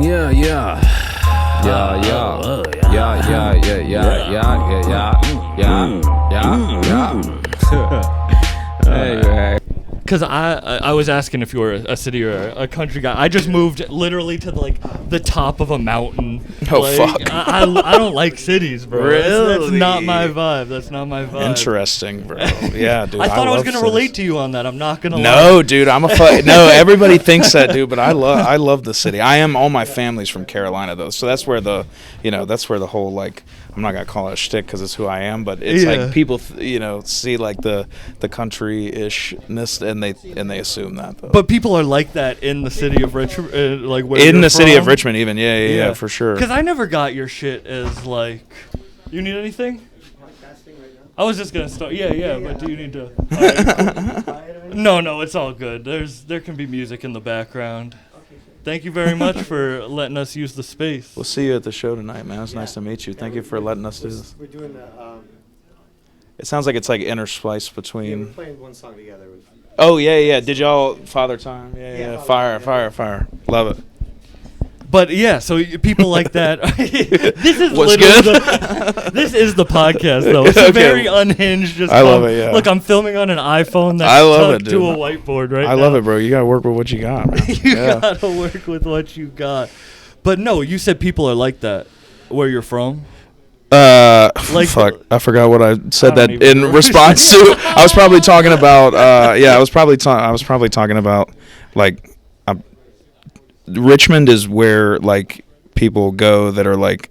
Yeah, yeah. Yeah, yeah. Yeah, yeah, yeah, yeah, yeah, yeah. Hey. Because I was asking if you were a city or a country guy. I just moved literally to the top of a mountain. Oh, fuck. I don't like cities, bro. Really? That's not my vibe. That's not my vibe. Interesting, bro. Yeah, dude. I thought I was love gonna cities. relate to you on that. I'm not gonna lie. No, dude. No, everybody thinks that, dude. But I love the city. All my family's from Carolina, though. So that's where the whole, like, I'm not gonna call it a shtick because it's who I am, but it's like people, see like the country-ishness, and they assume that, though. But people are like that in the city of Richmond, city of Richmond, even. Yeah, for sure. Because I never got your shit as like, you need anything? I was just gonna start. Yeah. But do you need to? Right. No, it's all good. There can be music in the background. Thank you very much for letting us use the space. We'll see you at the show tonight, man. It's nice to meet you. Thank you for letting us do this. We're doing the. It sounds like it's like interspliced between. Yeah, we're playing one song together. Oh yeah. Did y'all Father Time? Yeah. Fire. Love it. But yeah, so people like that. This is What's literally good? this is the podcast, though. It's Okay. very unhinged. Just I love it, yeah. Look, I'm filming on an iPhone that's I love tucked it, to dude. a whiteboard right now. I love it, bro. You gotta work with what you got, man. You gotta work with what you got. But no, you said people are like that. Where you're from? Fuck. I forgot what I said I don't that even in know. response to. I was probably talking about. I was probably talking about like. Richmond is where like people go that are like,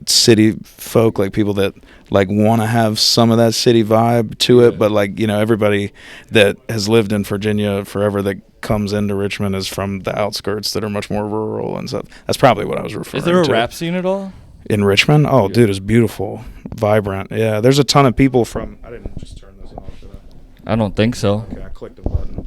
city folk, like people that like want to have some of that city vibe to it, but like everybody that has lived in Virginia forever that comes into Richmond is from the outskirts that are much more rural and stuff. That's probably what I was referring to. Is there a rap scene at all? In Richmond? Oh, dude, it's beautiful, vibrant. Yeah, there's a ton of people from. I didn't just turn this off, did I? I don't think so. Okay, I clicked a button.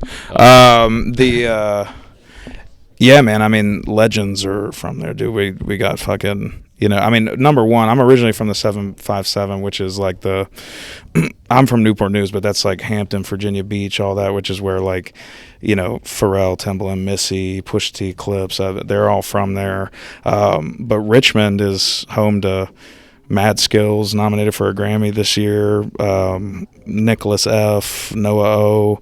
Yeah, man. I mean, legends are from there, dude. We got fucking. Number one, I'm originally from the 757, which is like I'm from Newport News, but that's like Hampton, Virginia Beach, all that, which is where like, Pharrell, Timbaland, Missy, Pusha T, Clips, they're all from there. But Richmond is home to Mad Skills, nominated for a Grammy this year. Nicholas F, Noah O,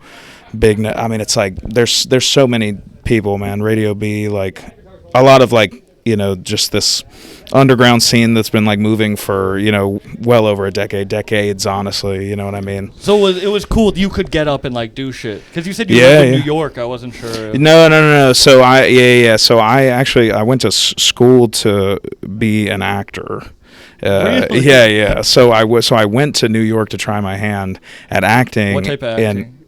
it's like there's so many people, man. Radio B, like a lot of like just this underground scene that's been like moving for well over a decades, honestly. You know what I mean? So it was cool. You could get up and like do shit because you said you lived in New York. I wasn't sure. No. So I went to school to be an actor. Really? Yeah. So I went to New York to try my hand at acting. What type of acting?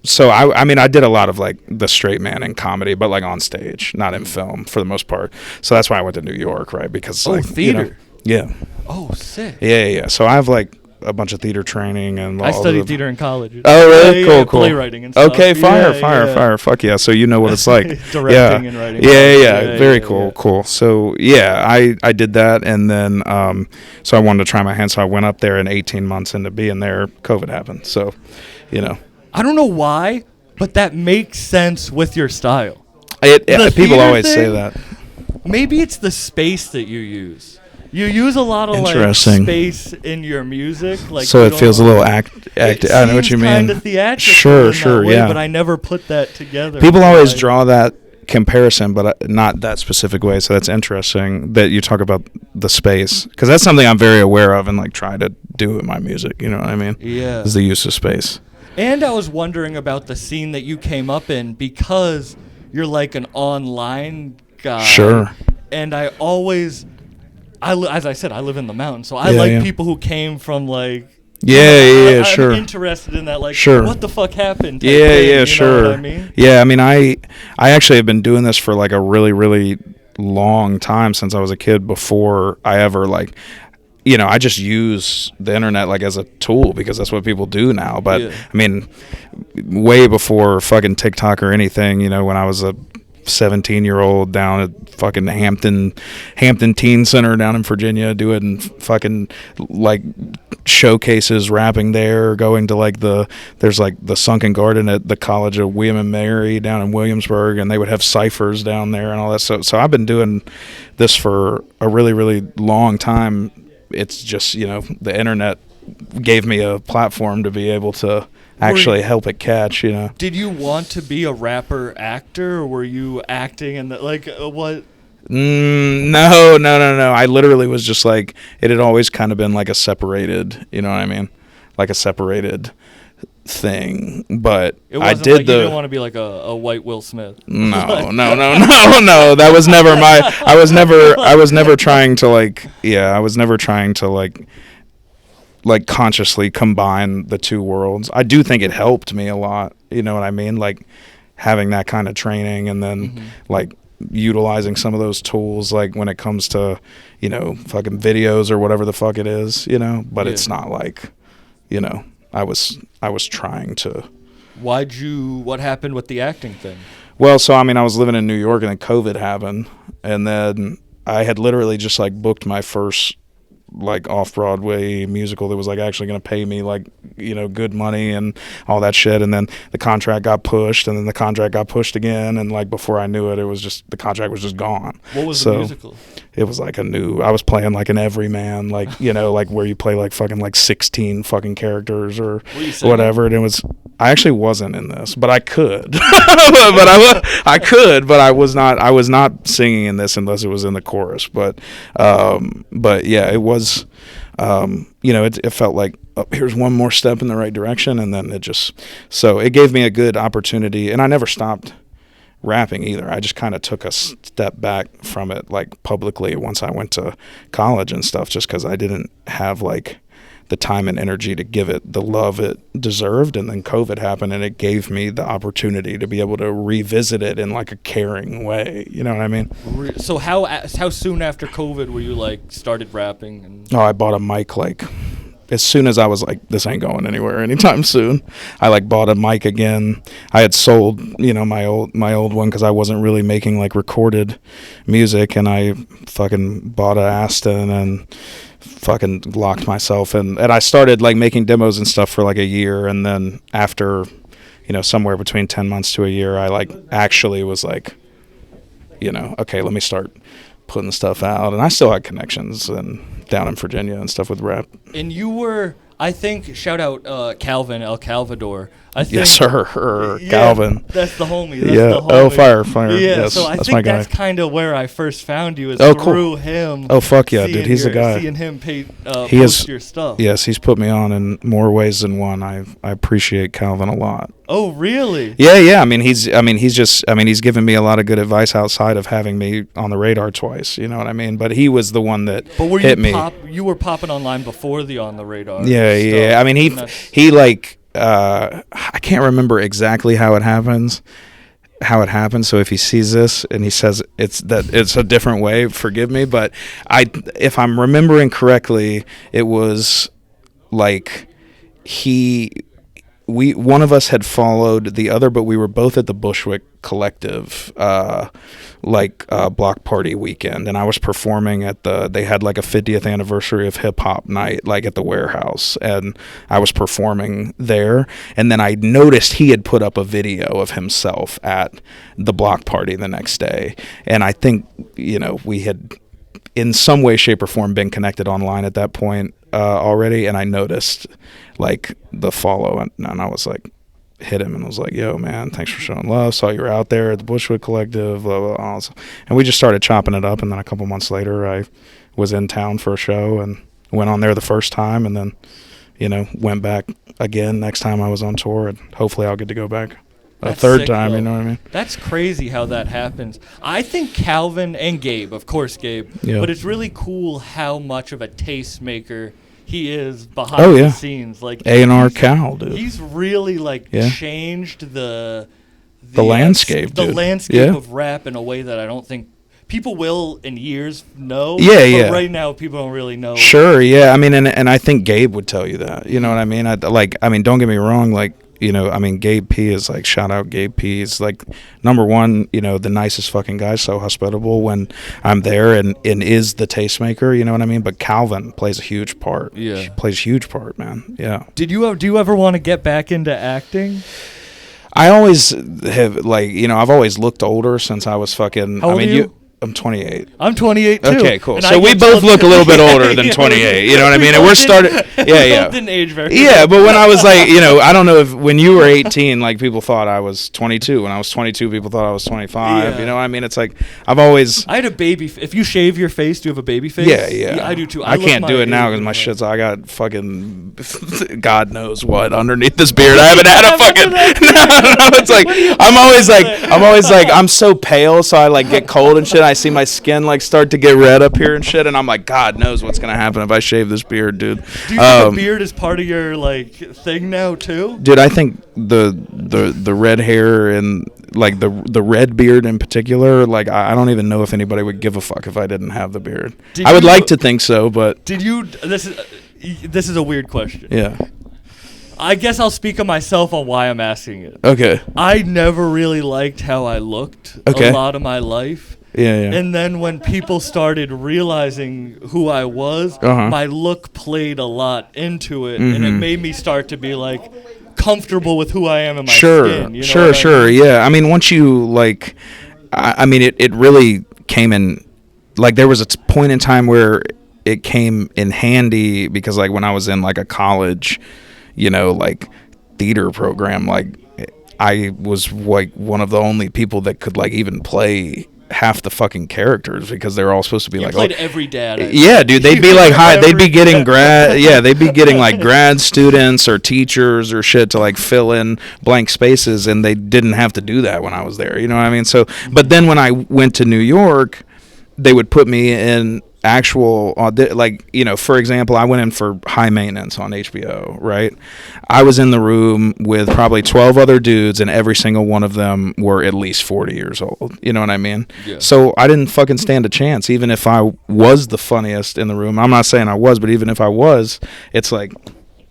So I did a lot of like the straight man in comedy, but like on stage, not in film for the most part. So that's why I went to New York, right? Because theater. Yeah. Oh, sick. Yeah. So I have like a bunch of theater training and. I studied theater in college. Oh, really? Cool. Playwriting and stuff. Okay, fire. Fuck yeah. So you know what it's like. Directing and writing. Yeah. Very cool. So yeah, I did that, and then so I wanted to try my hand. So I went up there, and 18 months into being there, COVID happened. So, I don't know why, but that makes sense with your style. People always say that. Maybe it's the space that you use. You use a lot of like space in your music, like so it feels a little active. I know what you mean. Kind of theatrical Sure, way, yeah. But I never put that together. People always draw that comparison, but not that specific way. So that's interesting that you talk about the space, because that's something I'm very aware of and like try to do in my music. You know what I mean? Yeah. Is the use of space. And I was wondering about the scene that you came up in, because you're like an online guy. Sure. And I always, as I said, I live in the mountains, so I like people who came from like. Sure. I'm interested in that, like, sure. What the fuck happened? Sure. Know what I mean? Yeah, I actually have been doing this for like a really, really long time, since I was a kid, before I ever like. I just use the internet like as a tool because that's what people do now. But way before fucking TikTok or anything, when I was a 17-year-old down at fucking Hampton Teen Center down in Virginia, doing fucking like showcases, rapping there, going to like there's like the Sunken Garden at the College of William and Mary down in Williamsburg, and they would have ciphers down there and all that. So I've been doing this for a really, really long time. It's just, the internet gave me a platform to be able to actually help it catch, Did you want to be a rapper actor, or were you acting in what? No. I literally was just like, it had always kind of been like a separated, you know what I mean? Like a separated thing. But it wasn't I did you didn't want to be like a white Will Smith. No. That was never I was never trying to like consciously combine the two worlds. I do think it helped me a lot, you know what I mean? Like having that kind of training, and then like utilizing some of those tools, like when it comes to, fucking videos or whatever the fuck it is, but it's not like, I was trying to. What happened with the acting thing? Well, so I was living in New York, and then COVID happened, and then I had literally just like booked my first like off-Broadway musical that was like actually going to pay me like, good money and all that shit. And then the contract got pushed, and then the contract got pushed again. And like before I knew it, the contract was just gone. What was the musical? It was like I was playing like an everyman, like, like where you play like fucking like 16 fucking characters or whatever. And I actually wasn't in this, but I could, but I was not singing in this unless it was in the chorus. But yeah, it was, it felt like, oh, here's one more step in the right direction. And then so it gave me a good opportunity, and I never stopped rapping either. I just kind of took a step back from it, like publicly, once I went to college and stuff, just because I didn't have like the time and energy to give it the love it deserved. And then COVID happened, and it gave me the opportunity to be able to revisit it in like a caring way. You know what I mean? So how soon after COVID were you like started rapping? I bought a mic like as soon as I was like, this ain't going anywhere anytime soon. I like bought a mic again. I had sold, my old one, because I wasn't really making like recorded music, and I fucking bought an Aston and fucking locked myself in. And I started like making demos and stuff for like a year, and then after, somewhere between 10 months to a year, I like actually was like, okay, let me start putting stuff out. And I still had connections and down in Virginia and stuff with rap. And you were, I think, shout out Calvin El Calvador. Yes, sir. Calvin. That's the homie. Oh, fire. Yeah, yes, so I that's think that's kind of where I first found you, is through him. Oh, fuck yeah, dude. He's the guy. Seeing him post your stuff. Yes, he's put me on in more ways than one. I appreciate Calvin a lot. Oh, really? Yeah. He's given me a lot of good advice outside of having me on the radar twice. You know what I mean? But he was the one that hit me. You were popping online before the On the Radar. Yeah. He like. I can't remember exactly how it happened. So if he sees this and he says it's a different way, forgive me. But if I'm remembering correctly, it was like one of us had followed the other, but we were both at the Bushwick Collective, block party weekend, and I was performing at they had like a 50th anniversary of hip hop night, like at the Warehouse, and I was performing there, and then I noticed he had put up a video of himself at the block party the next day, and I think, we had in some way, shape, or form been connected online at that point already, and I noticed like the follow, and I was like, hit him and was like, yo man, thanks for showing love, saw you were out there at the Bushwick Collective, blah, blah, blah. And we just started chopping it up, and then a couple months later I was in town for a show and went on there the first time, and then went back again next time I was on tour, and hopefully I'll get to go back a third time, you know what I mean? That's crazy how that happens. I think Calvin and Gabe, of course Gabe, but it's really cool how much of a tastemaker he is behind the scenes. Like A&R Cal, dude. He's really changed the landscape, the dude. landscape of rap in a way that I don't think people will in years know. But right now people don't really know. Sure, yeah. I mean, and I think Gabe would tell you that. You know what I mean? Don't get me wrong. Like, I mean, Gabe P is like, shout out Gabe P. He's like, number one, the nicest fucking guy, so hospitable when I'm there, and is the tastemaker, you know what I mean? But Calvin plays a huge part. Yeah. He plays a huge part, man. Yeah. Do you ever want to get back into acting? I always have, like, I've always looked older since I was fucking. How old are you? I'm 28. I'm 28 too. Okay, cool. And So we both look a little bit older than 28. You know what I mean? And we're starting. Yeah. Didn't age very. Yeah, but when I was like, I don't know if when you were 18, like people thought I was 22. When I was 22, people thought I was 25. Yeah. You know what I mean? It's like I've always. I had a baby. If you shave your face, do you have a baby face? Yeah. I do too. I can't do it now because my shit's. I got fucking God knows what underneath this beard. I haven't had a fucking. No. It's like I'm always like I'm so pale, so I like get cold and shit. I see my skin like start to get red up here and shit, and I'm like, God knows what's gonna happen if I shave this beard, dude. Do you think a beard is part of your like thing now too? Dude, I think the red hair and like the red beard in particular, like I don't even know if anybody would give a fuck if I didn't have the beard. I would like to think so, but did you? This is a weird question. Yeah. I guess I'll speak of myself on why I'm asking it. Okay. I never really liked how I looked a lot of my life. Yeah. And then when people started realizing who I was, my look played a lot into it, and it made me start to be like comfortable with who I am in my skin. You know Sure. Yeah. I mean, once you like, I mean, it really came in. Like there was a point in time where it came in handy because like when I was in like a college, like theater program, like I was like one of the only people that could like even play half the fucking characters because they're all supposed to be you like played every dad. Yeah, dude, they'd be like they'd be getting they'd be getting like grad students or teachers or shit to like fill in blank spaces, and they didn't have to do that when I was there, you know what I mean? So but then when I went to New York, they would put me in actual like for example, I went in for High Maintenance on HBO, right? I was in the room with probably 12 other dudes, and every single one of them were at least 40 years old, you know what I mean? Yeah. So I didn't fucking stand a chance, even if I was the funniest in the room. I'm not saying I was, but even if I was, it's like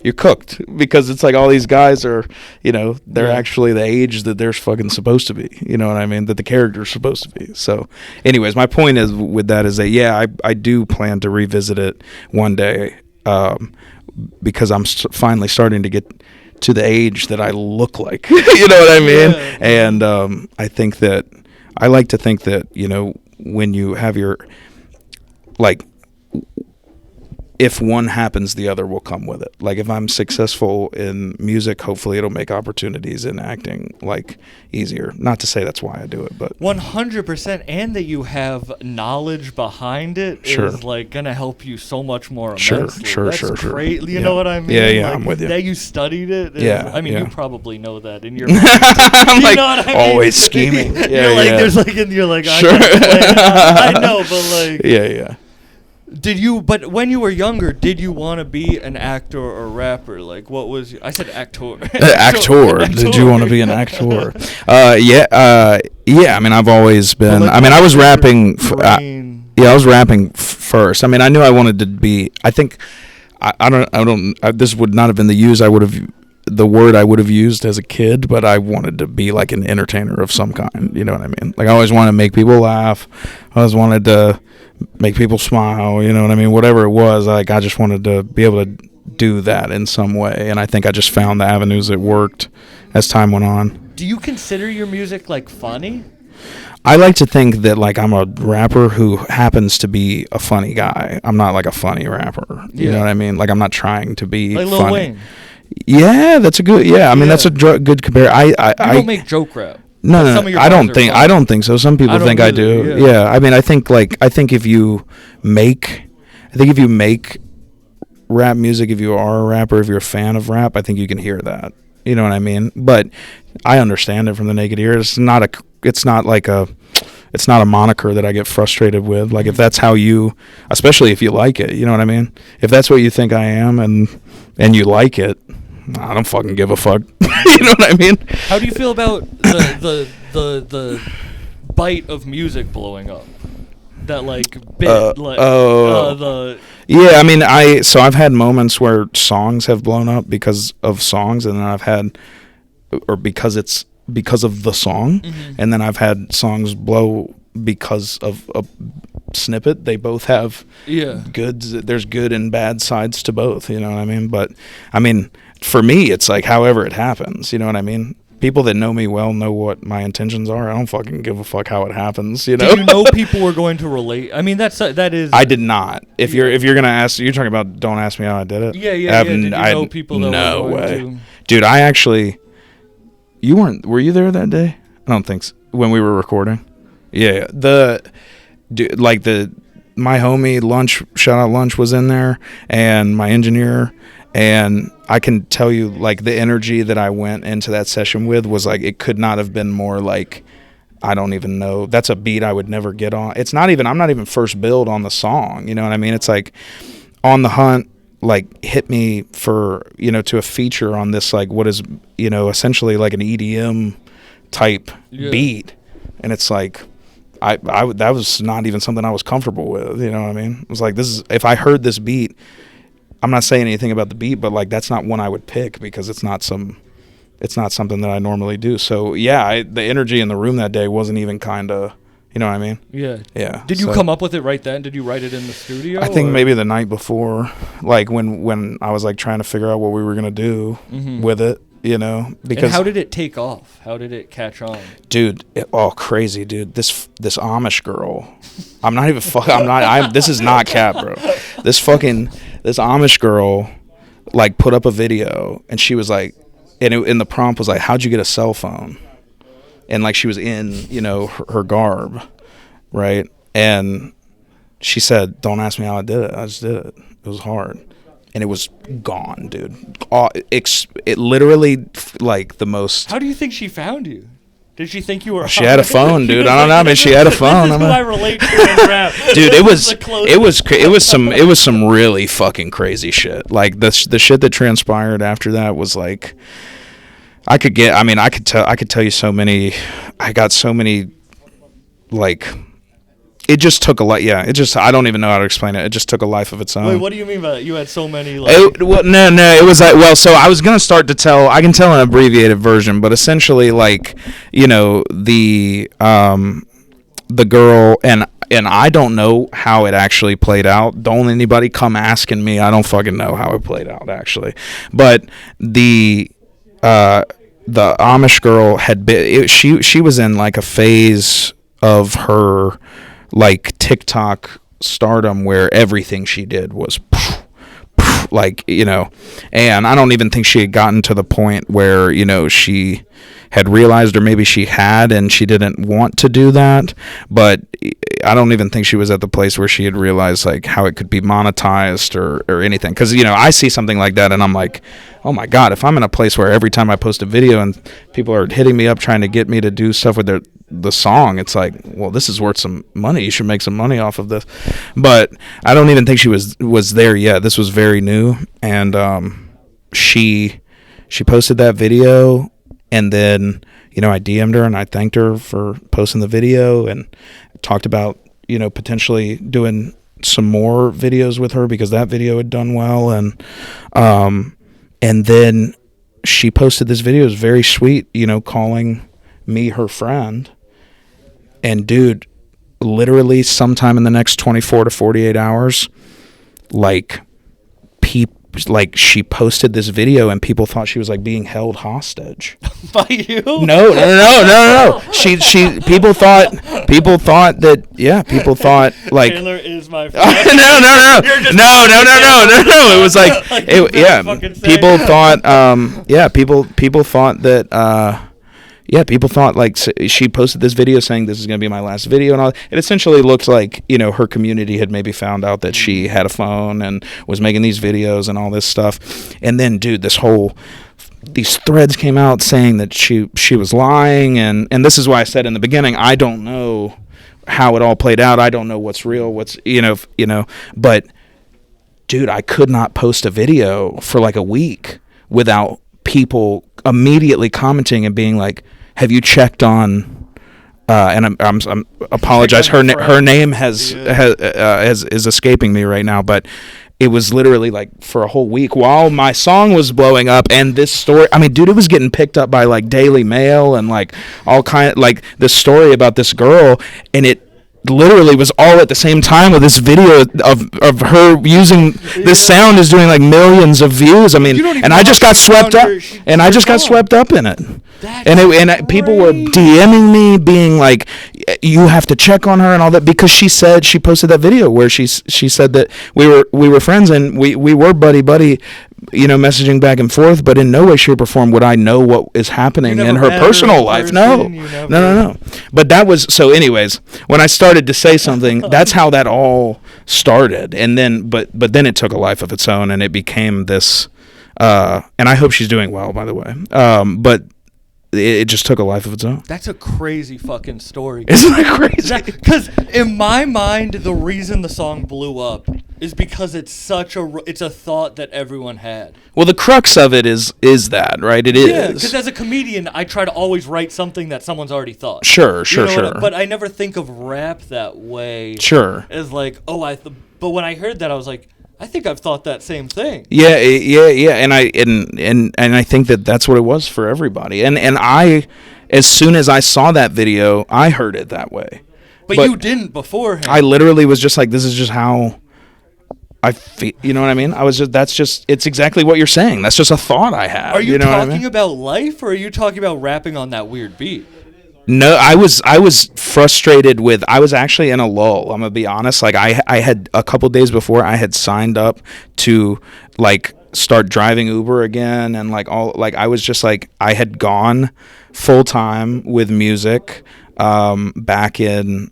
you're cooked, because it's like all these guys are, they're actually the age that they're fucking supposed to be, you know what I mean, that the character's supposed to be. So anyways, my point is with that is that I do plan to revisit it one day, because I'm finally starting to get to the age that I look like. You know what I mean? Yeah. And I like to think that when you have your like, if one happens, the other will come with it. Like if I'm successful in music, hopefully it'll make opportunities in acting like easier. Not to say that's why I do it, but 100%, and that you have knowledge behind it is like gonna help you so much more immensely. Sure. Great. You know what I mean? Yeah, like, I'm with you. That you studied it. I mean, you probably know that in your mind. I'm like, know what I mean? always scheming. You're like, there's like, and you're like, sure. I know, but like, yeah. But when you were younger, did you want to be an actor or rapper? Like, what was I said actor. Actor. Did you want to be an actor? Yeah. I mean, I've always been. I mean, I was rapping. I was rapping first. I mean, I knew I wanted to be. I think. I don't. This would not have been the word I would have used as a kid, but I wanted to be like an entertainer of some kind. You know what I mean? Like I always wanted to make people laugh. I always wanted to make people smile. You know what I mean? Whatever it was, like I just wanted to be able to do that in some way. And I think I just found the avenues that worked as time went on. Do you consider your music like funny? I like to think that like I'm a rapper who happens to be a funny guy. I'm not like a funny rapper. You know what I mean? Like I'm not trying to be like funny. Lil Wayne. Yeah, that's a good. Yeah, I mean that's a good comparison. I don't make joke rap. No. I don't think so. Some people think I do. Yeah. I mean, I think if you make rap music, if you are a rapper, if you're a fan of rap, I think you can hear that. You know what I mean? But I understand it from the naked ear. It's not a moniker that I get frustrated with. Like if that's how you, especially if you like it, you know what I mean? If that's what you think I am and you like it, I don't fucking give a fuck. You know what I mean? How do you feel about the bite of music blowing up? That like bit Yeah, I mean I've had moments where songs have blown up because of songs, and then I've had or because of the song, and then I've had songs blow because of a snippet. They both have goods. There's good and bad sides to both, you know what I mean? But I mean, for me, it's like however it happens, you know what I mean? People that know me well know what my intentions are. I don't fucking give a fuck how it happens, you know? Do you know people were going to relate? I mean, that is. I did not. If you're gonna ask, you're talking about don't ask me how I did it. Yeah. Did you know people that no were way, going to? Dude. I actually, were you there that day? I don't think so. When we were recording. Yeah, my homie Lunch, shout out Lunch, was in there, and my engineer, and I can tell you, like, the energy that I went into that session with was like, it could not have been more like, I don't even know. That's a beat I would never get on. I'm not even first build on the song, you know what I mean? It's like, On the Hunt, like, hit me for, you know, to a feature on this, like, what is, you know, essentially like an EDM type beat, and it's like, I that was not even something I was comfortable with, you know what I mean? It was like, if I heard this beat, I'm not saying anything about the beat, but like, that's not one I would pick because it's not something that I normally do. So yeah, the energy in the room that day wasn't even kind of, you know what I mean? Yeah. Did you come up with it right then? Did you write it in the studio? I think maybe the night before, like when I was like trying to figure out what we were gonna do with it. You know, because and how did it take off? How did it catch on? Dude, crazy, dude. This Amish girl. This is not cap, bro. This Amish girl, like, put up a video, and she was like, and the prompt was like, how'd you get a cell phone? And like, she was in, you know, her garb, right? And she said, don't ask me how I did it. I just did it. It was hard. And it was gone, dude. It literally, like, the most. How do you think she found you? Did she think you were? She had a phone, dude. I don't know. I mean, she had a phone. This is who I relate to in rap. Dude, it was some really fucking crazy shit. Like, the shit that transpired after that was like, I could tell you so many. I got so many, like. It just took a lot. Yeah, I don't even know how to explain it. It just took a life of its own. Wait, what do you mean by that? You had so many, like... No. It was like, well, so I was going to start to tell, I can tell an abbreviated version, but essentially, like, you know, the girl, and I don't know how it actually played out. Don't anybody come asking me. I don't fucking know how it played out, actually. But the Amish girl had been, she was in, like, a phase of her, like, TikTok stardom where everything she did was like, you know, and I don't even think she had gotten to the point where, you know, she had realized, or maybe she had and she didn't want to do that, but I don't even think she was at the place where she had realized, like, how it could be monetized or anything. Because, you know, I see something like that and I'm like, oh my God, if I'm in a place where every time I post a video and people are hitting me up trying to get me to do stuff with the song, it's like, well, this is worth some money. You should make some money off of this. But I don't even think she was there yet. This was very new. And she posted that video, and then, you know, I DM'd her and I thanked her for posting the video and talked about, you know, potentially doing some more videos with her because that video had done well. And then she posted this video. It was very sweet, you know, calling me her friend. And dude, literally sometime in the next 24 to 48 hours, like, she posted this video and people thought she was, like, being held hostage. By you? No. People thought that, yeah, people thought, like, Chandler is my friend. No. It was like, people thought that, people thought, like, she posted this video saying this is going to be my last video and all. It essentially looked like, you know, her community had maybe found out that she had a phone and was making these videos and all this stuff. And then, dude, these threads came out saying that she was lying. And this is why I said in the beginning, I don't know how it all played out. I don't know what's real, what's, you know, but dude, I could not post a video for like a week without people immediately commenting and being like, have you checked on and I'm apologize, her name is escaping me right now, but it was literally like for a whole week while my song was blowing up, and this story, I mean, dude, it was getting picked up by like Daily Mail and like all kind, like this story about this girl, and it literally was all at the same time with this video of her using this sound is doing like millions of views. I mean, and I just got swept up, and I just got swept up in it. People were DMing me being like, you have to check on her and all that, because she posted that video where she said that we were friends and we were buddy, messaging back and forth, but in no way, shape, or form would I know what is happening in her personal life. No. But that was, so anyways, when I started to say something, that's how that all started. And then, but then it took a life of its own, and it became this, and I hope she's doing well, by the way. But it just took a life of its own. That's a crazy fucking story. Isn't that crazy? Because in my mind, the reason the song blew up is because it's a thought that everyone had. Well, the crux of it is that, right? It is. Yeah, because as a comedian, I try to always write something that someone's already thought. Sure. But I never think of rap that way. Sure. As like, but when I heard that, I was like, I think I've thought that same thing. Yeah, and I think that's what it was for everybody. And I, as soon as I saw that video, I heard it that way. But you didn't beforehand. I literally was just like, this is just how I feel. You know what I mean? It's exactly what you're saying. That's just a thought I have. Are you know talking about life, or are you talking about rapping on that weird beat? No, I was frustrated with, I was actually in a lull. I'm gonna be honest. Like I had a couple days before, I had signed up to like start driving Uber again, and like I was just like, I had gone full time with music back in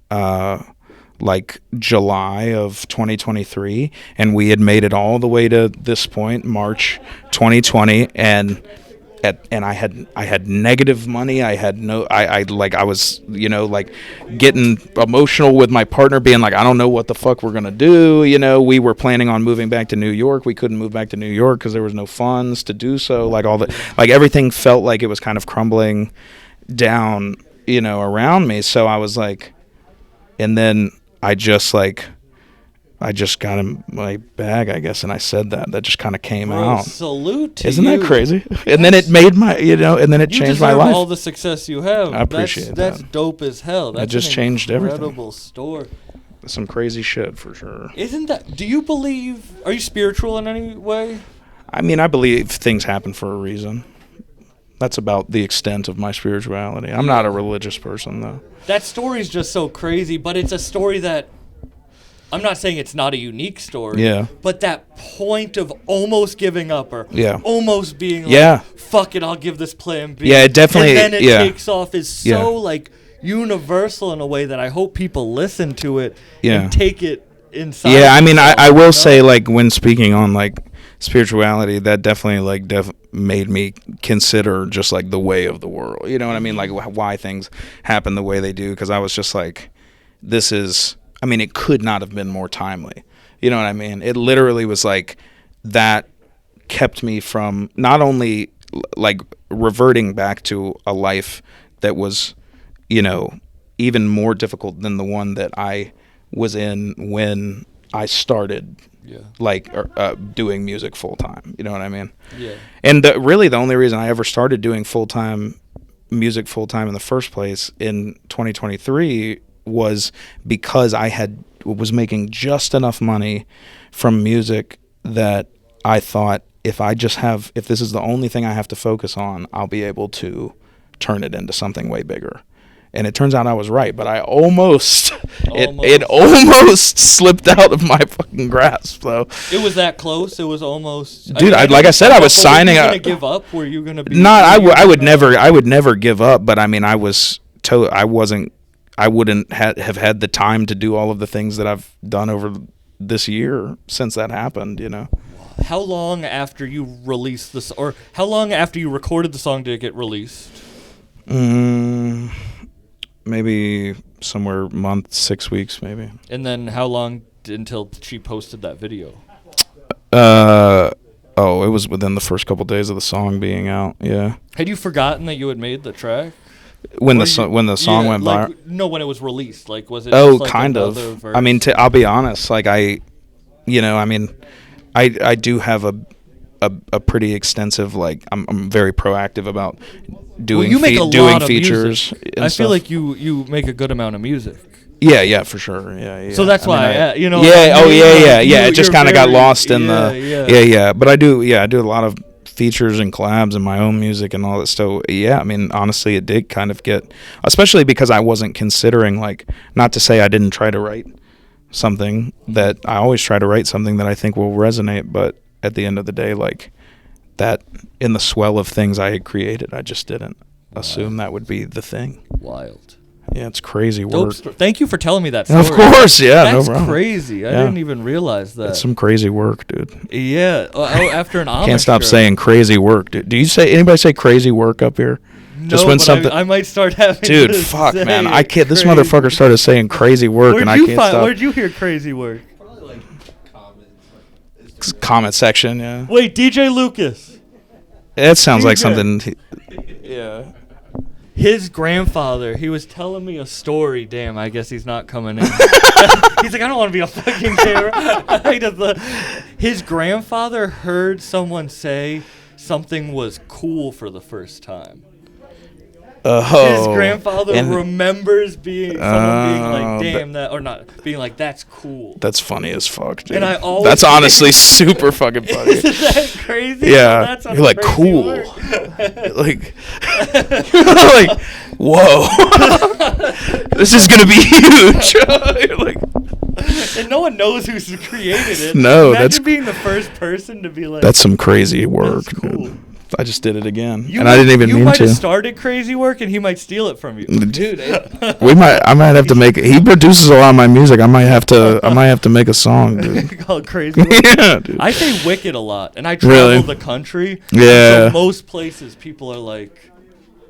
like July of 2023, and we had made it all the way to this point, March 2020, and I had negative money. I was, like getting emotional with my partner, being like, I don't know what the fuck we're gonna do. We were planning on moving back to New York. We couldn't move back to New York because there was no funds to do so. Like everything felt like it was kind of crumbling down, around me. So I was like, and then I just got in my bag, I guess, and I said that just kind of came out. Salute to Isn't you. that crazy? And then it made and then it changed my life. All the success you have. I appreciate that. That's dope as hell. That's it just changed everything. Incredible story. Some crazy shit for sure. Do you believe? Are you spiritual in any way? I mean, I believe things happen for a reason. That's about the extent of my spirituality. I'm not a religious person, though. That story's just so crazy, but it's a story that, I'm not saying it's not a unique story. Yeah. But that point of almost giving up, or almost being like, fuck it, I'll give this plan B. Yeah, it definitely. And then it takes off is so like universal in a way that I hope people listen to it and take it inside. Yeah, I mean, I will say, like, when speaking on like spirituality, that definitely made me consider just like the way of the world. You know what I mean? Like why things happen the way they do. Because I was just like, this is. I mean, it could not have been more timely. You know what I mean? It literally was like that kept me from not only like reverting back to a life that was, even more difficult than the one that I was in when I started doing music full time. You know what I mean? Yeah. And really the only reason I ever started doing music full time in the first place in 2023 was because I was making just enough money from music that I thought if this is the only thing I have to focus on, I'll be able to turn it into something way bigger. And it turns out I was right, but I almost slipped out of my fucking grasp, though. It was that close. It was almost. Dude, like I said, I was signing up. Were you gonna give up? Were you gonna be? Not. I would never give up. But I mean, I wouldn't have had the time to do all of the things that I've done over this year since that happened. How long after you released this, or how long after you recorded the song did it get released? Maybe somewhere month, 6 weeks, maybe. And then how long until she posted that video? It was within the first couple days of the song being out. Yeah. Had you forgotten that you had made the track? When the song went viral? No, when it was released. Like, was it? Oh, just like kind of. Verse? I mean, I'll be honest. Like I mean, I do have a pretty extensive, like, I'm very proactive about doing you make a doing lot of features. music. And I stuff. feel like you make a good amount of music. Yeah, for sure. Yeah. So that's why, Yeah. like, It just kind of got lost in yeah. But I do a lot of features and collabs and my own music and all that stuff. Yeah, I mean, honestly, it did kind of get, especially because I wasn't considering, like, not to say I didn't try to write something that I always try to write something that I think will resonate, but at the end of the day, like, that in the swell of things I had created, I just didn't assume that would be the thing. Wild. Yeah, it's crazy work. Thank you for telling me that story. Of course, yeah, That's no problem. crazy. I didn't even realize that. That's some crazy work, dude. Yeah. After an Amish Can't stop show. saying crazy work, dude. Do you say anybody say crazy work up here? No, Just when but something. I might start having. Dude, to fuck, say man. I can't. This crazy. motherfucker started saying crazy work, and I can't stop. Where'd you hear crazy work? Probably like comments. Comment section, yeah. Wait, DJ Lucas. That sounds like DJ. something. Yeah. His grandfather, he was telling me a story. Damn, I guess he's not coming in. He's like, I don't want to be on fucking camera. His grandfather heard someone say something was cool for the first time. His grandfather remembers someone being like, damn, that, or not, being like, that's cool. That's funny as fuck, dude. And I always that's honestly super fucking funny. Isn't that crazy? Yeah. That's You're like, cool. like, like, whoa. This is going to be huge. You're like, and no one knows who's created it. No, Imagine that's being the first person to be like, that's some crazy work, that's cool. dude. I just did it again, You and I didn't even you mean might have to. started crazy work, and he might steal it from you, Dude, I might have to make. He produces a lot of my music. I might have to make a song, dude. Called crazy work. Yeah, dude. I say wicked a lot, and I travel Really? the country. Yeah. So most places, people are like,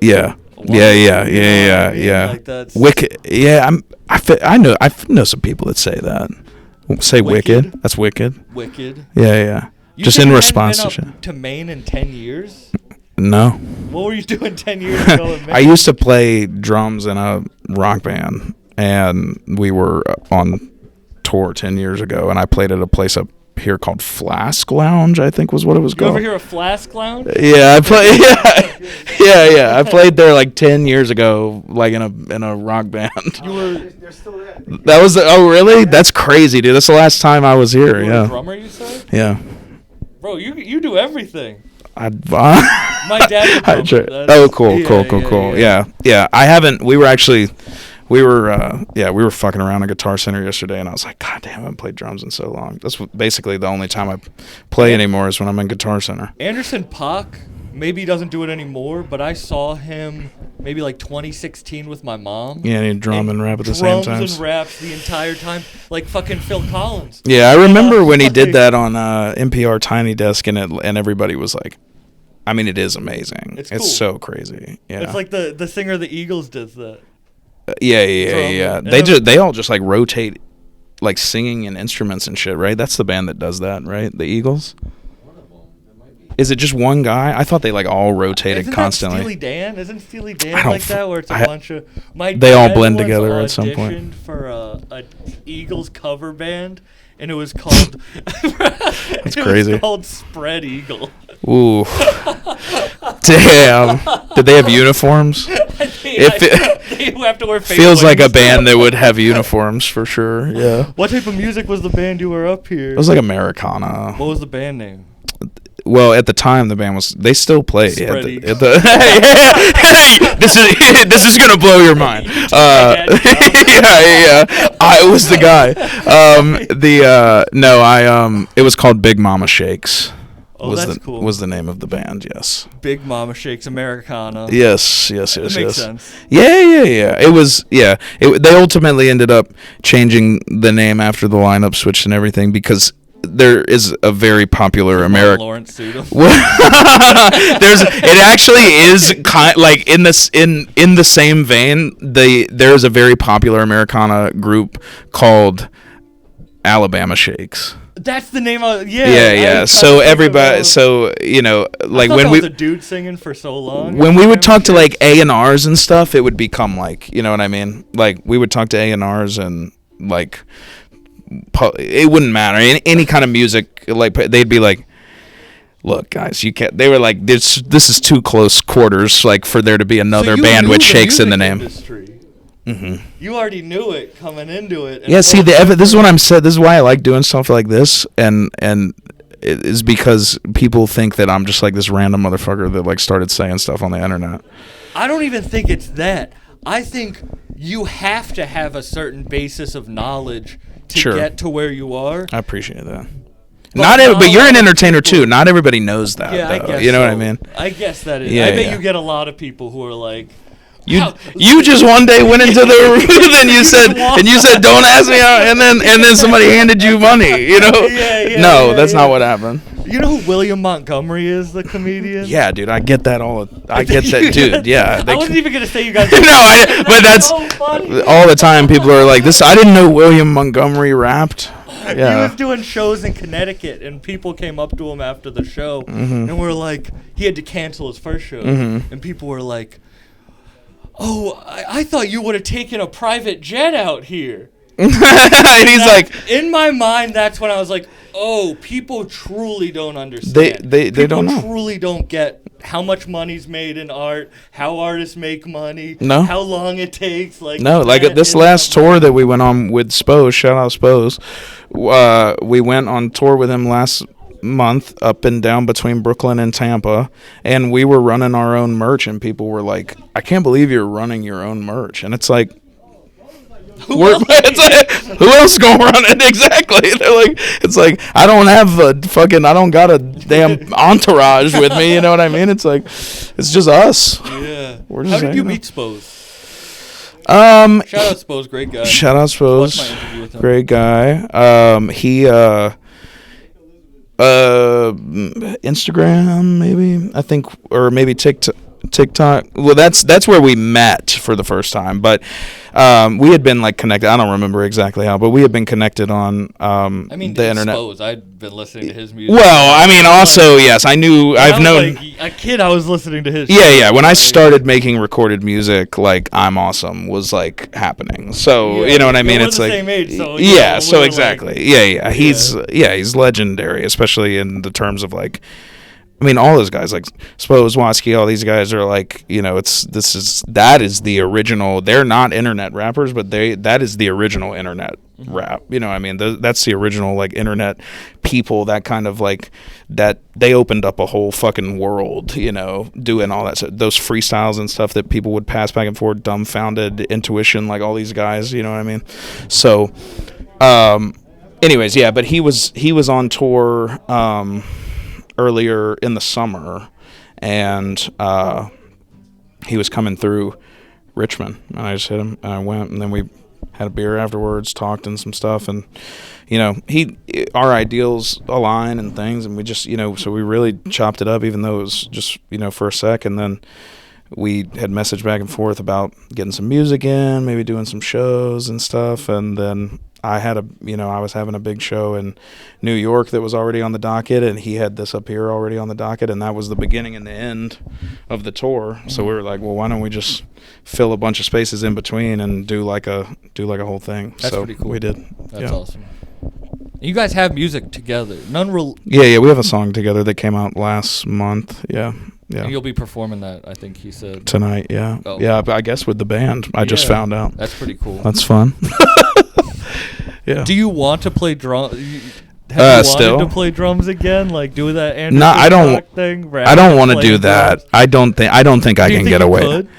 Yeah. wow, Yeah. you know what I mean? Like, that's Wicked. Yeah, I know some people that say that. Say wicked. That's wicked. wicked. Yeah. You Just said in you hadn't response been to up shit. to Maine in 10 years? No. What were you doing 10 years ago in Maine? I used to play drums in a rock band, and we were on tour 10 years ago, and I played at a place up here called Flask Lounge, I think was what it was You called. ever hear a Flask Lounge? Yeah, I played. Yeah. I played there like 10 years ago, like in a rock band. You were, They're still there. That was oh really? That's crazy, dude. That's the last time I was here. you were a Yeah, drummer, you said? yeah. Bro, you do everything. My dad's a drummer. Oh, cool. Yeah. I haven't. We were fucking around at Guitar Center yesterday, and I was like, God damn, I haven't played drums in so long. That's basically the only time I play anymore is when I'm in Guitar Center. Anderson Paak, maybe he doesn't do it anymore, but I saw him maybe like 2016 with my mom. Yeah, and he'd drum and rap at the same time. Drums and raps the entire time, like fucking Phil Collins. Yeah, I remember when he did that on NPR Tiny Desk, and everybody was like, I mean, it is amazing. It's cool. So crazy. Yeah. It's like the singer of the Eagles does that. Yeah. They all just like rotate, like singing and instruments and shit, right? That's the band that does that, right? The Eagles. Is it just one guy? I thought they like all rotated Isn't constantly. That Steely Dan? Isn't Steely I Dan don't like that, where it's a bunch of they all blend together at some point. auditioned for a Eagles cover band, and it was called. That's crazy. It was called Spread Eagle. Ooh. Damn. Did they have uniforms? They have to wear. Feels like a band that would have uniforms for sure. Yeah. What type of music was the band you were up here? It was like Americana. What was the band name? Well, at the time, the band was. They still play. Hey, this is gonna blow your mind. Yeah. I was the guy. It was called Big Mama Shakes. Oh, that's cool. Was the name of the band? Yes. Big Mama Shakes Americana. Yes. That makes sense. Yeah. It was. Yeah. They ultimately ended up changing the name after the lineup switched and everything because there is a very popular American. Lawrence Suda. It actually is like in the same vein. There's a very popular Americana group called Alabama Shakes. That's the name of Yeah. So everybody, like when we was a dude singing for so long. When we would talk to like A&Rs and stuff, it would become like, you know what I mean? Like we would talk to A&Rs and like it wouldn't matter. Any kind of music, like they'd be like, look, guys, you can't. They were like, this is too close quarters, like for there to be another band with Shakes in the name. Mm-hmm. You already knew it coming into it. Yeah, see, this is what I'm saying. This is why I like doing stuff like this, and it is because people think that I'm just like this random motherfucker that like started saying stuff on the internet. I don't even think it's that. I think you have to have a certain basis of knowledge to get to where you are. I appreciate that. But you're an entertainer too. Not everybody knows that. Yeah, though. I guess You know so. what I mean? I guess that is. Yeah, I bet yeah. you get a lot of people who are like, You just one day went into the room and you said don't ask me out, and then somebody handed you money. You know? No, that's not what happened. You know who William Montgomery is, the comedian? Yeah, dude, I get that I get that, dude. Yeah. I wasn't even gonna say you guys. But that's so funny. all the time. People are like this. I didn't know William Montgomery rapped. Yeah. He was doing shows in Connecticut, and people came up to him after the show, and were like, he had to cancel his first show, and people were like, "Oh, I thought you would have taken a private jet out here." And he's like, in my mind, that's when I was like, "Oh, people truly don't understand. They don't know. People truly don't get how much money's made in art, how artists make money, No. how long it takes." Like this last tour that we went on with Spose, shout out Spose. We went on tour with him last month up and down between Brooklyn and Tampa, and we were running our own merch, and people were like, I can't believe you're running your own merch. And it's like, who else is gonna run it? Exactly. They're like, it's like, I don't got a damn entourage with me, you know what I mean? It's like, it's just us. Yeah. We're just How did you hanging meet Spose? out. Shout out Spose, great guy. Shout out Spose, Watched my interview with him. great guy. He Instagram maybe, I think, or maybe TikTok. Well, that's where we met for the first time, but we had been like connected. I don't remember exactly how, but we had been connected on the internet. Spose, I'd been listening to his music. Well, I mean, also yes, I've known. Like a kid, I was listening to his. Yeah. When I started making recorded music, like I'm Awesome was like happening. So you know what I mean? We're it's the like same age, so so exactly. Like, he's legendary, especially in the terms of like. I mean, all those guys like Spose, Watsky, all these guys are like, you know, that is the original. They're not internet rappers, but that is the original internet rap. You know what I mean? That's the original like internet people. That kind of like that they opened up a whole fucking world. You know, doing all that those freestyles and stuff that people would pass back and forth, dumbfounded intuition, like all these guys. You know what I mean? So, anyways, yeah. But he was on tour. Earlier in the summer, and he was coming through Richmond, and I just hit him, and I went, and then we had a beer afterwards, talked and some stuff, and you know, our ideals align and things, and we just, you know, so we really chopped it up, even though it was just, you know, for a sec, and then we had messaged back and forth about getting some music in, maybe doing some shows and stuff, and then I was having a big show in New York that was already on the docket, and he had this up here already on the docket, and that was the beginning and the end of the tour. So we were like, well, why don't we just fill a bunch of spaces in between and do like a whole thing? That's so pretty cool. We did. That's awesome. You guys have music together. Yeah, we have a song together that came out last month. Yeah. Yeah. And you'll be performing that, I think he said. Tonight, yeah. Oh. Yeah, I guess with the band. I just found out. That's pretty cool. That's fun. Yeah. Do you want to play drums? Have you wanted to play drums again? Like do that Anderson Rock thing? I don't want to do that. I don't think I can get away. Could?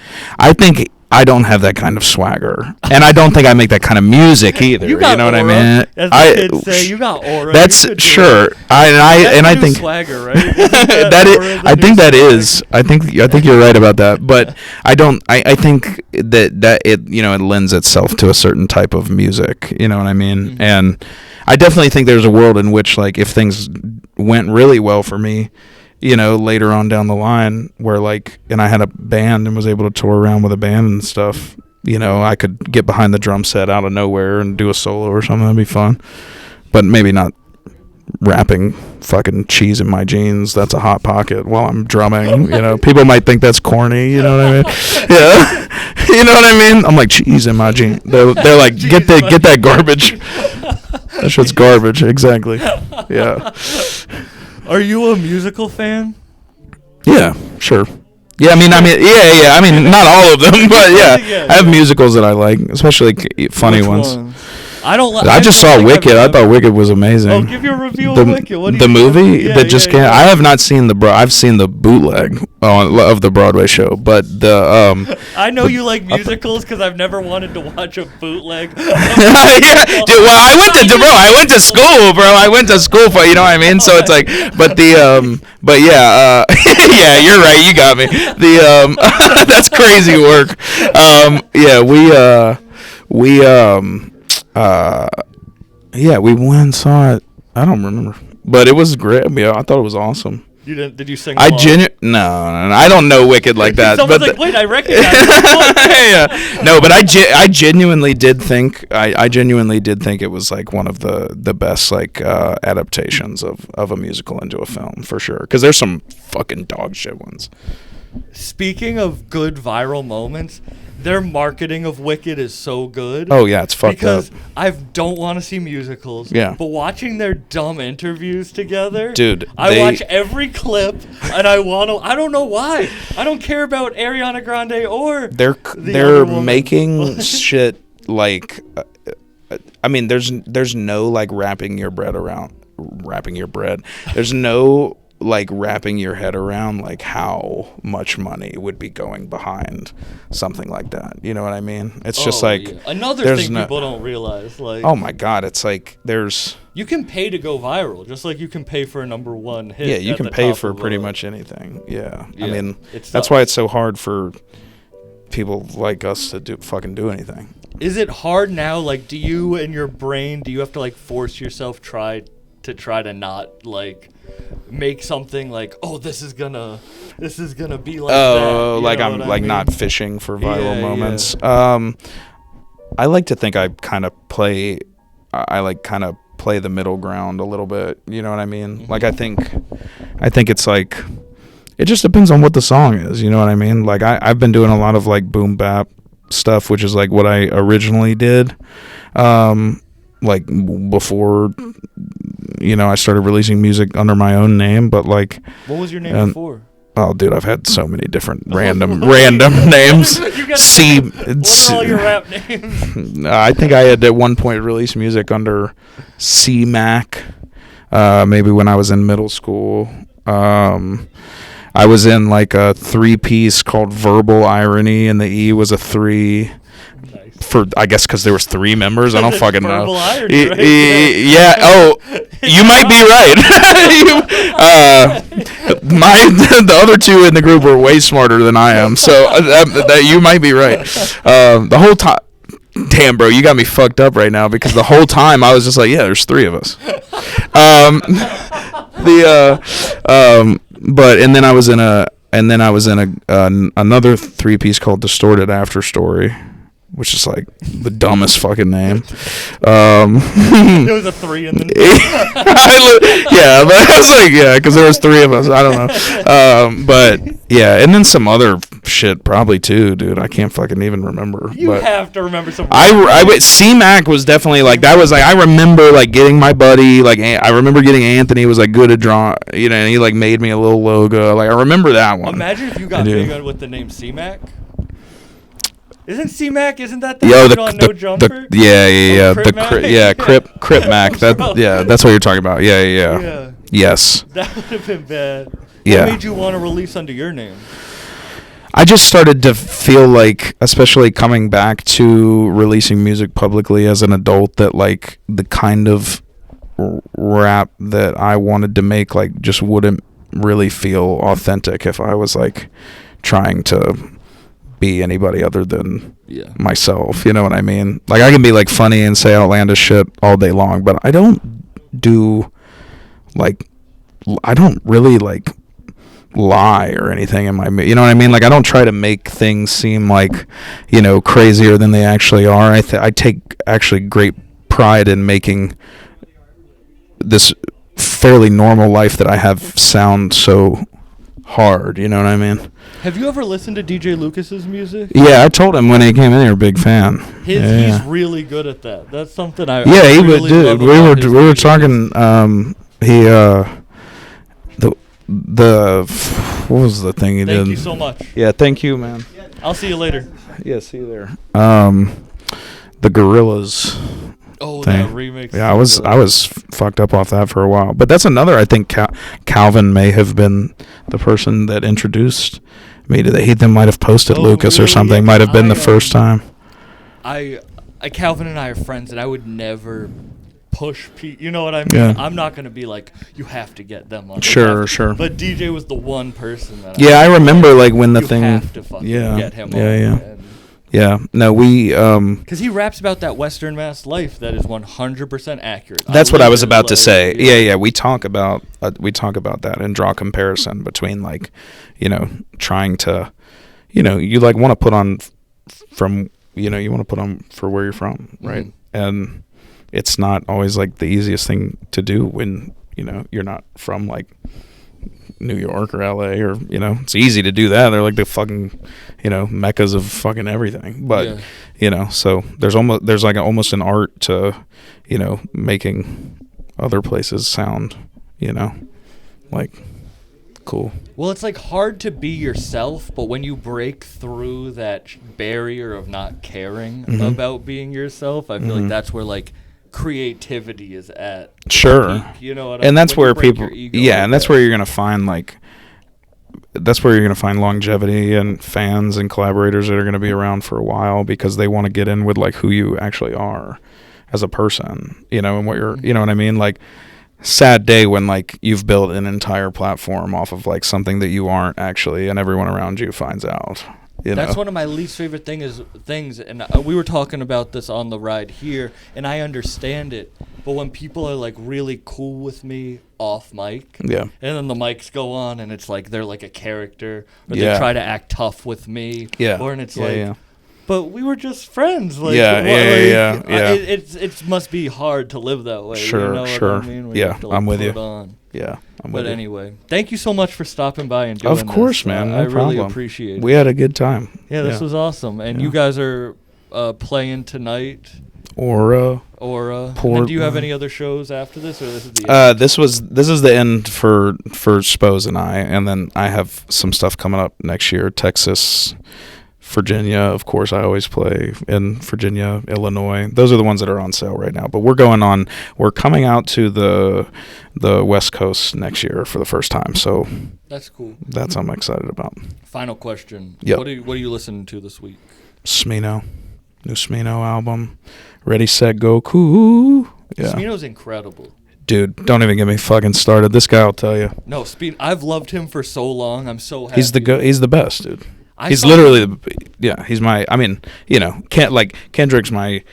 I think I don't have that kind of swagger, and I don't think I make that kind of music either. You know what I mean? As the kids say, you got aura. That's sure. I think swagger, right? I think you're right about that, but I don't. I think that it, you know, it lends itself to a certain type of music. You know what I mean? Mm-hmm. And I definitely think there's a world in which, like, if things went really well for me, you know, later on down the line, where like, and I had a band and was able to tour around with a band and stuff, you know, I could get behind the drum set out of nowhere and do a solo or something. That'd be fun. But maybe not rapping fucking cheese in my jeans. That's a hot pocket while I'm drumming. You know, people might think that's corny. You know what I mean? Yeah. You know what I mean? I'm like, cheese in my jeans. They're like, get that garbage. That shit's garbage. Exactly. Yeah. Are you a musical fan? Yeah, sure. Yeah, I mean, yeah. I mean, not all of them, but yeah, I have musicals that I like, especially funny Which ones. I don't like. I just saw Wicked. I thought Wicked was amazing. Oh, give your review of Wicked. What do the you movie think? that just came. I have not seen I've seen the bootleg of the Broadway show, but the I know you like musicals because I've never wanted to watch a bootleg. yeah, dude, well, I went to school, bro. I went to school for, you know what I mean? So it's like, but yeah, yeah, you're right. You got me. That's crazy work. Yeah, we went and saw it. I don't remember, but it was great. Yeah, I thought it was awesome. You didn't? Did you sing? No, along? I don't know Wicked like that. Someone's but like, wait, I recognize it. yeah. No, but I genuinely did think it was like one of the best like adaptations of a musical into a film for sure. Because there's some fucking dog shit ones. Speaking of good viral moments, their marketing of Wicked is so good. Oh yeah, it's fucked up. Because I don't want to see musicals. Yeah. But watching their dumb interviews together, dude, I watch every clip, and I don't know why. I don't care about Ariana Grande or they're other woman. making shit like. I mean, there's no like wrapping your bread. There's no like wrapping your head around like how much money would be going behind something like that. You know what I mean? It's just like another thing people don't realize. Like, oh my god, it's like you can pay to go viral, just like you can pay for a #1 hit. Yeah, you can pay for pretty much anything. Yeah. I mean, that's tough. why it's so hard for people like us to do anything. Is it hard now? Like, do you in your brain, do you have to like force yourself try to not like make something like, oh, this is gonna be like that. Like I'm like not fishing for viral moments. Yeah. I like to think I play the middle ground a little bit. You know what I mean? Mm-hmm. Like I think it's like it just depends on what the song is. You know what I mean? Like I've been doing a lot of like boom bap stuff, which is like what I originally did. Like before, I started releasing music under my own name, but like. What was your name before? Oh, dude, I've had so many different random names. What are all your rap names? I think I had at one point released music under C-Mac, maybe when I was in middle school. I was in like a 3-piece called Verbal Irony, and the E was a 3. For I guess because there was 3 members. I don't fucking know. Irony, right? Yeah. Oh, you might be right. The other 2 in the group were way smarter than I am, so that you might be right. The whole time. Damn, bro, you got me fucked up right now because the whole time I was just like, yeah, there's 3 of us. But then I was in another 3-piece called Distorted After Story, which is like the dumbest fucking name. There was a 3 in the name. Yeah, but I was like, yeah, because there was 3 of us. I don't know. But yeah, and then some other shit probably too, dude. I can't fucking even remember. You have to remember some. C-Mac was definitely like that. Was like I remember like getting my buddy like I remember getting Anthony was like good at drawing, and he like made me a little logo. Like I remember that one. Imagine if you got big with the name C-Mac. Isn't C-Mac? Isn't that the on No Jumper? Crip Mac. That's what you're talking about. Yeah. Yes. That would have been bad. Yeah. What made you want to release under your name? I just started to feel like, especially coming back to releasing music publicly as an adult, that like the kind of rap that I wanted to make like just wouldn't really feel authentic if I was like trying to be anybody other than myself. You know what I mean? Like I can be like funny and say outlandish shit all day long, but I don't really like lie or anything in my, you know what I mean? Like I don't try to make things seem like, crazier than they actually are. I take actually great pride in making this fairly normal life that I have sound so hard. You know what I mean? Have you ever listened to DJ Lucas's music? Yeah, I told him when he came in here, big fan. He's really good at that. That's something I he really would, dude. love We were about his we were music. talking. The what was the thing he did? Thank you so much. Yeah, thank you, man. I'll see you later. Yeah, see you there. The Gorillas. Oh, thing. that remix. Yeah, I was fucked up off that for a while. But that's another. I think Calvin may have been the person that introduced me to that. He then might have posted Oh, Lucas or really? something. Might have been the first time. Calvin and I are friends, and I would never push you know what I mean? Yeah. I'm not going to be like, you have to get them on. Sure, sure. But DJ was the one person that Yeah, I remember like when the you thing. have to fucking get him on. Yeah. No, we. Because he raps about that Western Mass life that is 100% accurate. That's what I was about to like, say. Yeah. We talk about that and draw comparison between like, trying to, you like want to put on from, you want to put on for where you're from, right? Mhm. And it's not always like the easiest thing to do when you're not from like New York or LA or it's easy to do that. They're like the fucking meccas of fucking everything. But so there's like almost an art to making other places sound like cool. Well, it's like hard to be yourself, but when you break through that barrier of not caring Mm-hmm. about being yourself, I feel like that's where like creativity is at. Sure. Peak, you know what I mean? And that's When you where break people your ego and like that's that. where you're gonna find longevity and fans and collaborators that are gonna be around for a while because they want to get in with like who you actually are as a person, and what you're, you know what I mean? Like, sad day when like you've built an entire platform off of like something that you aren't actually, and everyone around you finds out. That's one of my least favorite things, and we were talking about this on the ride here, and I understand it. But when people are like really cool with me off mic, Yeah. and then the mics go on, and it's like they're like a character, or Yeah. they try to act tough with me, Yeah. or and it's Yeah, like, yeah. but we were just friends. Like, Yeah, yeah. It must be hard to live that way. Sure, you know sure. What I mean? When you Yeah, have to, like, I'm with put you. it on. Yeah. I'm But with you. anyway, thank you so much for stopping by and doing this. Of course, man. No I problem. really appreciate it. We had a good time. Yeah, this was awesome. And Yeah. you guys are playing tonight, Aura. and Port- then do you have any other shows after this, or this is the end? This is the end for Spose and I, and then I have some stuff coming up next year. Texas, Virginia, of course. I always play in Virginia, Illinois. Those are the ones that are on sale right now. But we're coming out to the West Coast next year for the first time. So That's cool. that's I'm excited about. Final question. Yep. What are you listening to this week? Smino, new Smino album. Ready, Set, Go, Cool. Yeah. Smino's incredible. Dude, don't even get me fucking started. This guy will tell you. No, I've loved him for so long. I'm so happy. He's the best, dude. He's saw literally him- he's my, I mean, can't like Kendrick's my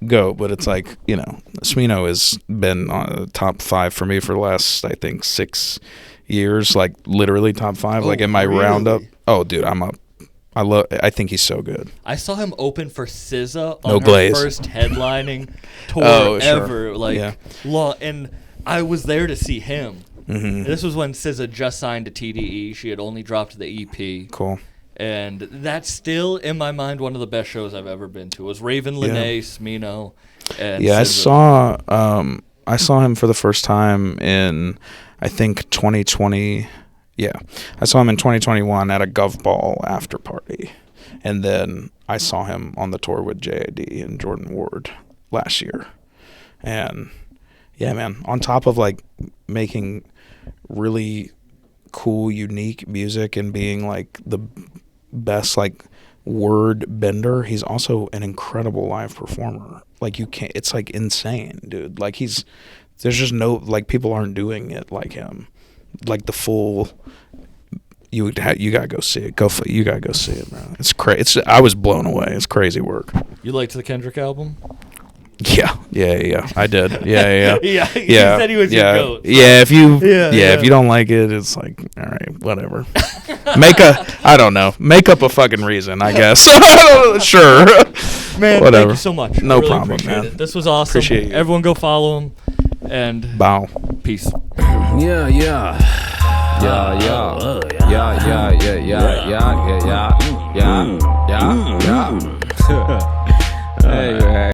go, but it's like, Smino has been on the top 5 for me for the last, I think, 6 years, like literally top 5, Oh, like in my really? roundup. Oh, dude, I think he's so good. I saw him open for SZA No on Glaze. her first headlining tour Oh, sure. ever. Yeah. And I was there to see him. Mm-hmm. This was when SZA just signed to TDE. She had only dropped the EP. Cool. And that's still, in my mind, one of the best shows I've ever been to. It was Raven Lenae, Smino, and Yeah, SZA. I saw him for the first time in, I think, 2020. Yeah, I saw him in 2021 at a Gov Ball after party, and then I saw him on the tour with JID and Jordan Ward last year. And yeah, man, on top of like making really cool, unique music and being like the best like word bender, he's also an incredible live performer. Like it's like insane, dude. Like there's just no, like, people aren't doing it like him, like the full. You gotta go see it. You gotta go see it, man. It's crazy. I was blown away. It's crazy work. You liked the Kendrick album? Yeah. I did. Yeah. Yeah, he Yeah. said he was yeah. your goat. so- Yeah, if you Yeah, yeah. if you don't like it, it's like, all right, whatever. I don't know. Make up a fucking reason, I guess. Sure. Man, Whatever. thank you so much. No I really problem, appreciate man. it. This was awesome. Appreciate you. Everyone go follow him, and Bow. peace. Yeah. Yeah. Hey, man.